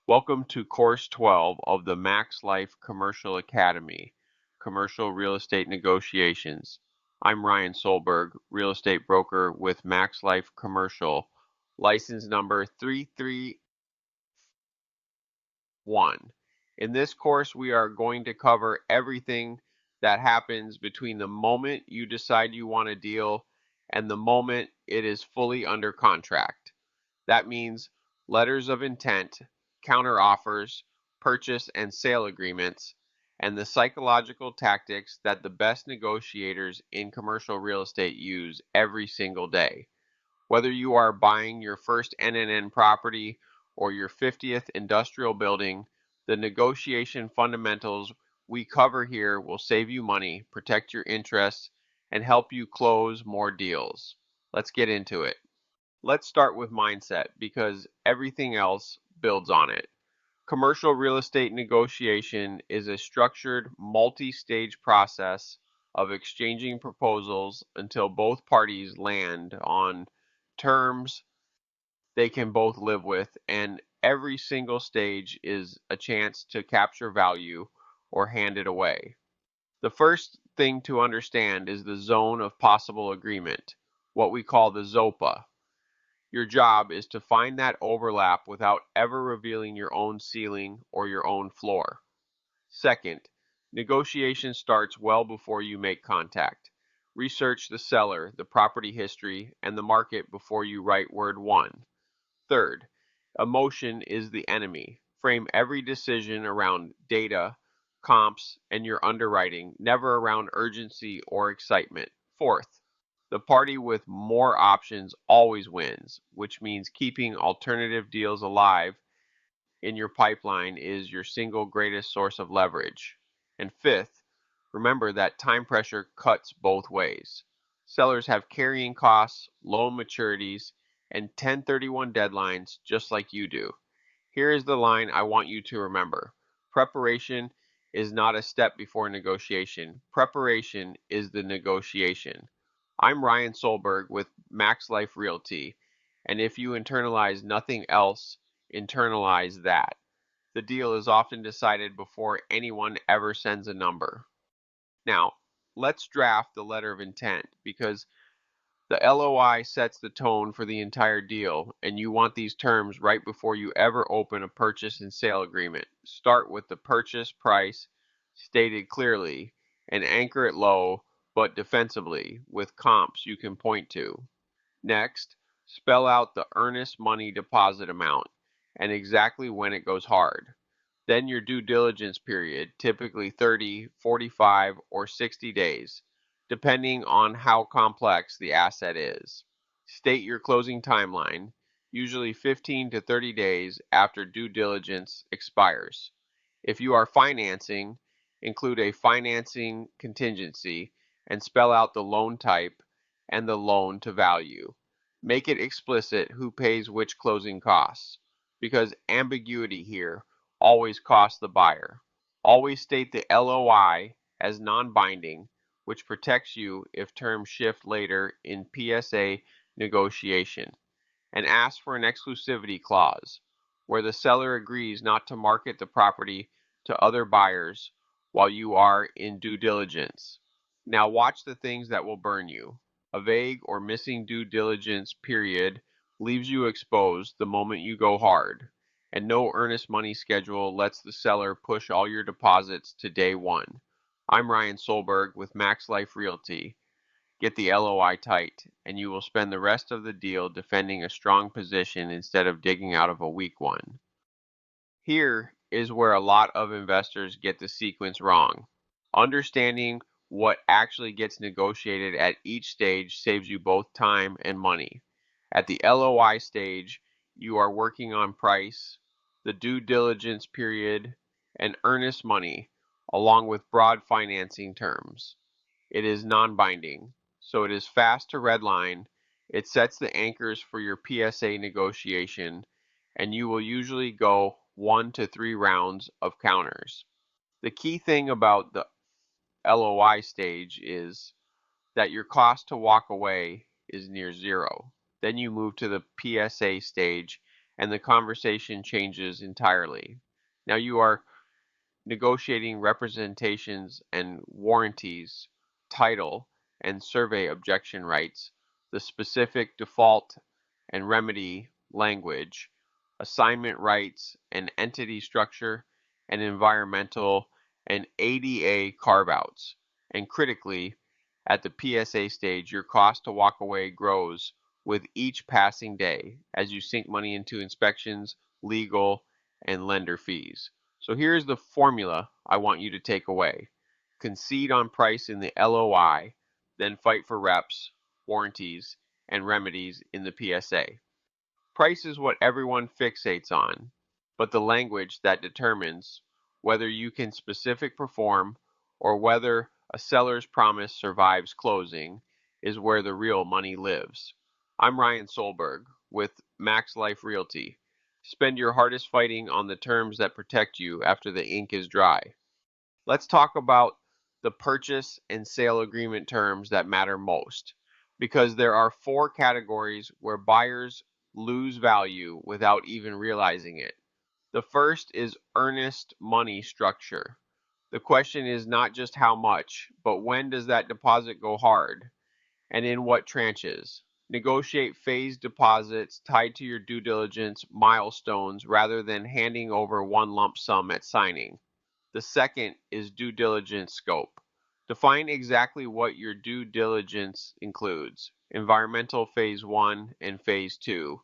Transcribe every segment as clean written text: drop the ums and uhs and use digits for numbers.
Welcome to Course 12 of the MaxLife Commercial Academy, Commercial Real Estate Negotiations. I'm Ryan Solberg, real estate broker with MaxLife Commercial, license number 331. In this course, we are going to cover everything that happens between the moment you decide you want a deal and the moment it is fully under contract. That means letters of intent, counteroffers, purchase and sale agreements, and the psychological tactics that the best negotiators in commercial real estate use every single day. Whether you are buying your first NNN property or your 50th industrial building, the negotiation fundamentals we cover here will save you money, protect your interests, and help you close more deals. Let's get into it. Let's start with mindset because everything else builds on it. Commercial real estate negotiation is a structured, multi-stage process of exchanging proposals until both parties land on terms they can both live with, and every single stage is a chance to capture value or hand it away. The first thing to understand is the zone of possible agreement, what we call the ZOPA. Your job is to find that overlap without ever revealing your own ceiling or your own floor. Second, negotiation starts well before you make contact. Research the seller, the property history, and the market before you write word one. Third, emotion is the enemy. Frame every decision around data, comps, and your underwriting, never around urgency or excitement. Fourth, the party with more options always wins, which means keeping alternative deals alive in your pipeline is your single greatest source of leverage. And fifth, remember that time pressure cuts both ways. Sellers have carrying costs, loan maturities, and 1031 deadlines just like you do. Here is the line I want you to remember. Preparation is not a step before negotiation. Preparation is the negotiation. I'm Ryan Solberg with MaxLife Realty, and if you internalize nothing else, internalize that. The deal is often decided before anyone ever sends a number. Now, let's draft the letter of intent because the LOI sets the tone for the entire deal, and you want these terms right before you ever open a purchase and sale agreement. Start with the purchase price stated clearly and anchor it low but defensively with comps you can point to. Next, spell out the earnest money deposit amount and exactly when it goes hard. Then your due diligence period, typically 30, 45, or 60 days, depending on how complex the asset is. State your closing timeline, usually 15 to 30 days after due diligence expires. If you are financing, include a financing contingency and spell out the loan type and the loan to value. Make it explicit who pays which closing costs, because ambiguity here always costs the buyer. Always state the LOI as non-binding, which protects you if terms shift later in PSA negotiation. And ask for an exclusivity clause, where the seller agrees not to market the property to other buyers while you are in due diligence. Now watch the things that will burn you. A vague or missing due diligence period leaves you exposed the moment you go hard, and no earnest money schedule lets the seller push all your deposits to day one. I'm Ryan Solberg with MaxLife Realty. Get the LOI tight, and you will spend the rest of the deal defending a strong position instead of digging out of a weak one. Here is where a lot of investors get the sequence wrong. Understanding what actually gets negotiated at each stage saves you both time and money. At the LOI stage, you are working on price, the due diligence period, and earnest money, along with broad financing terms. It is non-binding, so it is fast to redline. It sets the anchors for your PSA negotiation, and you will usually go 1 to 3 rounds of counters. The key thing about the LOI stage is that your cost to walk away is near zero. Then you move to the PSA stage, and the conversation changes entirely. Now you are negotiating representations and warranties, title and survey objection rights, the specific default and remedy language, assignment rights and entity structure, and environmental and ADA carve-outs. And critically, at the PSA stage, your cost to walk away grows with each passing day as you sink money into inspections, legal, and lender fees. So here's the formula I want you to take away. Concede on price in the LOI, then fight for reps, warranties, and remedies in the PSA. Price is what everyone fixates on, but the language that determines whether you can specific perform or whether a seller's promise survives closing is where the real money lives. I'm Ryan Solberg with MaxLife Realty. Spend your hardest fighting on the terms that protect you after the ink is dry. Let's talk about the purchase and sale agreement terms that matter most, because there are four categories where buyers lose value without even realizing it. The first is earnest money structure. The question is not just how much, but when does that deposit go hard, and in what tranches. Negotiate phased deposits tied to your due diligence milestones rather than handing over one lump sum at signing. The second is due diligence scope. Define exactly what your due diligence includes. Environmental phase 1 and phase 2,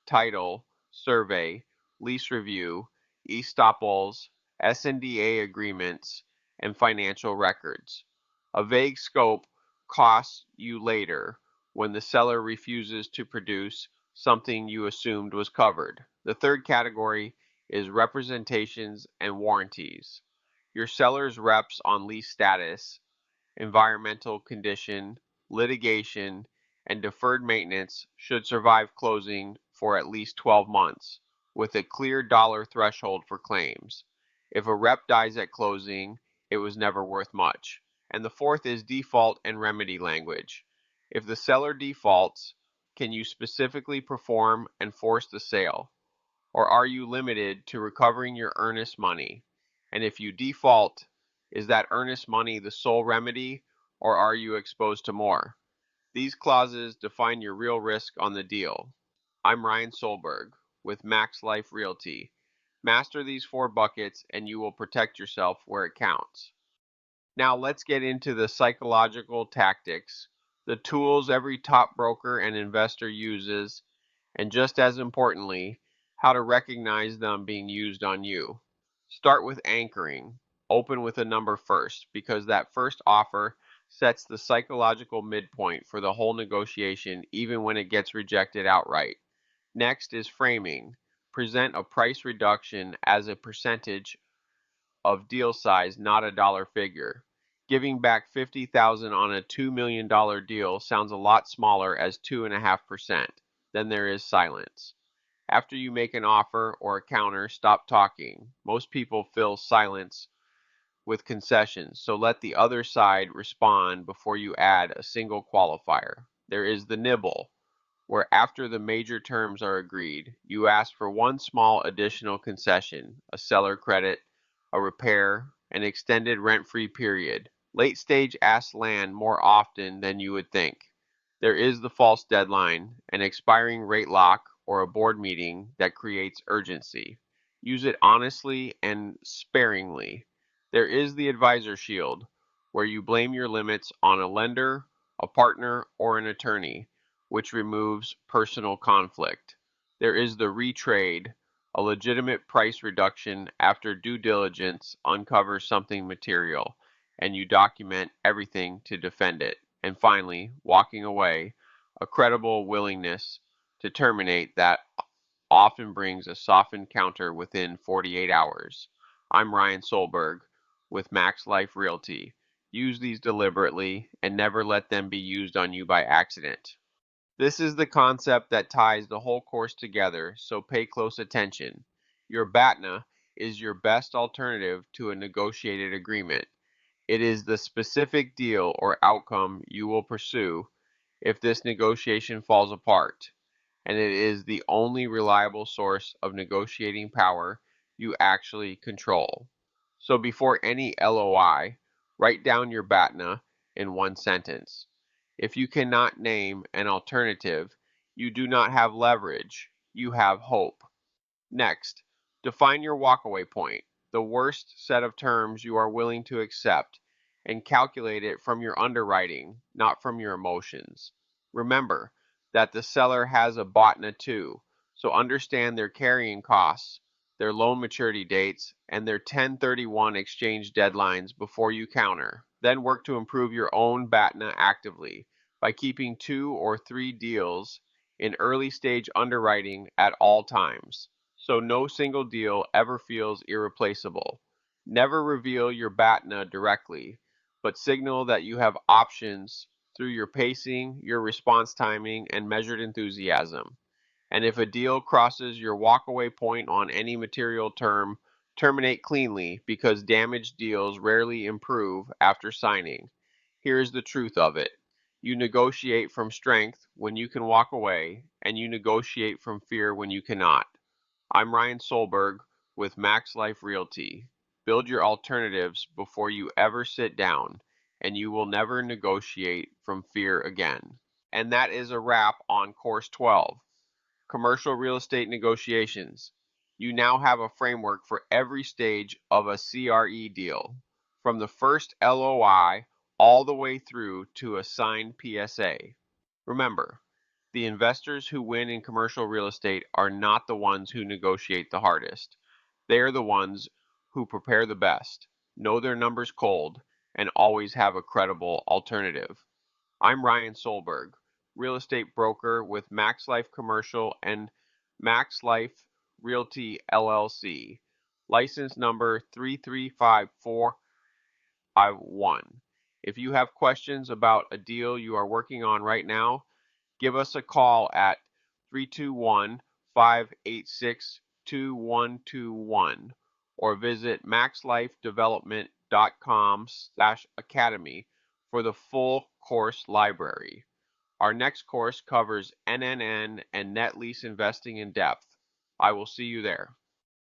title, survey, lease review, estoppels, SNDA agreements, and financial records. A vague scope costs you later when the seller refuses to produce something you assumed was covered. The third category is representations and warranties. Your seller's reps on lease status, environmental condition, litigation, and deferred maintenance should survive closing for at least 12 months, with a clear dollar threshold for claims. If a rep dies at closing, it was never worth much. And the fourth is default and remedy language. If the seller defaults, can you specifically perform and force the sale? Or are you limited to recovering your earnest money? And if you default, is that earnest money the sole remedy, or are you exposed to more? These clauses define your real risk on the deal. I'm Ryan Solberg with MaxLife Realty. Master these four buckets and you will protect yourself where it counts. Now let's get into the psychological tactics, the tools every top broker and investor uses, and just as importantly, how to recognize them being used on you. Start with anchoring. Open with a number first, because that first offer sets the psychological midpoint for the whole negotiation, even when it gets rejected outright. Next is framing. Present a price reduction as a percentage of deal size, not a dollar figure. Giving back $50,000 on a $2 million deal sounds a lot smaller as 2.5%. Then there is silence. After you make an offer or a counter, stop talking. Most people fill silence with concessions, so let the other side respond before you add a single qualifier. There is the nibble, where after the major terms are agreed, you ask for one small additional concession, a seller credit, a repair, an extended rent-free period. Late stage asks land more often than you would think. There is the false deadline, an expiring rate lock, or a board meeting that creates urgency. Use it honestly and sparingly. There is the advisor shield, where you blame your limits on a lender, a partner, or an attorney, which removes personal conflict. There is the retrade, a legitimate price reduction after due diligence uncovers something material, and you document everything to defend it. And finally, walking away, a credible willingness to terminate that often brings a softened counter within 48 hours. I'm Ryan Solberg with MaxLife Realty. Use these deliberately and never let them be used on you by accident. This is the concept that ties the whole course together, so pay close attention. Your BATNA is your best alternative to a negotiated agreement. It is the specific deal or outcome you will pursue if this negotiation falls apart. and it is the only reliable source of negotiating power you actually control. So before any LOI, write down your BATNA in one sentence. If you cannot name an alternative, you do not have leverage, you have hope. Next, define your walkaway point, the worst set of terms you are willing to accept, and calculate it from your underwriting, not from your emotions. Remember that the seller has a BATNA too, so understand their carrying costs, their loan maturity dates, and their 1031 exchange deadlines before you counter. Then work to improve your own BATNA actively by keeping 2 or 3 deals in early stage underwriting at all times, so no single deal ever feels irreplaceable. Never reveal your BATNA directly, but signal that you have options through your pacing, your response timing, and measured enthusiasm. And if a deal crosses your walkaway point on any material term, terminate cleanly because damaged deals rarely improve after signing. Here's the truth of it. You negotiate from strength when you can walk away, and you negotiate from fear when you cannot. I'm Ryan Solberg with MaxLife Realty. Build your alternatives before you ever sit down, and you will never negotiate from fear again. And that is a wrap on Course 12, Commercial Real Estate Negotiations. You now have a framework for every stage of a CRE deal, from the first LOI all the way through to a signed PSA. Remember, the investors who win in commercial real estate are not the ones who negotiate the hardest. They are the ones who prepare the best, know their numbers cold, and always have a credible alternative. I'm Ryan Solberg, real estate broker with MaxLife Commercial and MaxLife Realty LLC, license number 335451. If you have questions about a deal you are working on right now, give us a call at 321-586-2121 or visit maxlifedevelopment.com/academy for the full course library. Our next course covers NNN and net lease investing in depth. I will see you there.